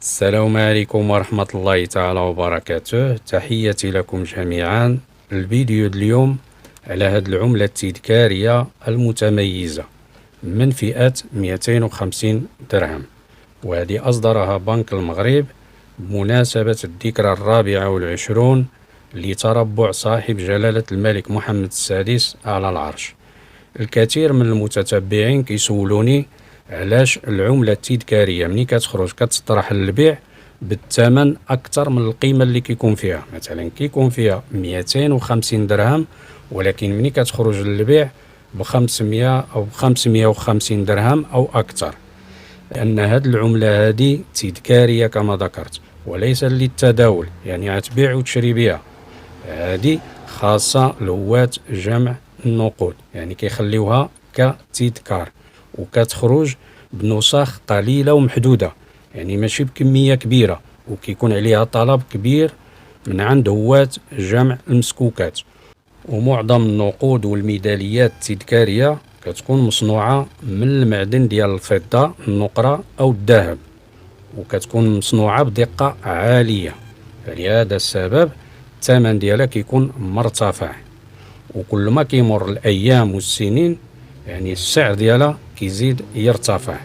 السلام عليكم ورحمة الله تعالى وبركاته. تحياتي لكم جميعا. الفيديو اليوم على هذه العملة التذكارية المتميزة من فئة 250 درهم، وهذه أصدرها بنك المغرب بمناسبة الذكرى 24 لتربع صاحب جلالة الملك محمد السادس على العرش. الكثير من المتتبعين كيسولوني علاش العملة التذكارية ملي كتخرج كتطرح للبيع بالثمن أكثر من القيمة اللي كيكون فيها. مثلا كيكون فيها 250 درهم، ولكن ملي كتخرج للبيع ب500 أو ب550 درهم أو أكثر، لأن هذه العملة هذه تذكارية كما ذكرت وليس للتداول، يعني غتبيع وتشري بها. هذه خاصة لهواة جمع النقود، يعني كيخليوها كتذكار وكتخرج بنسخ قليلة ومحدودة، يعني ماشي بكمية كبيرة، وكيكون عليها طلب كبير من عند هواة جمع المسكوكات. ومعظم النقود والميداليات التذكارية كتكون مصنوعة من المعدن ديال الفضة، النقرة أو الذهب، وكتكون مصنوعة بدقة عالية، فلهذا السبب الثمن ديالها كيكون مرتفع. وكل ما كيمر الأيام والسنين يعني السعر ديالها كيزيد يرتفع.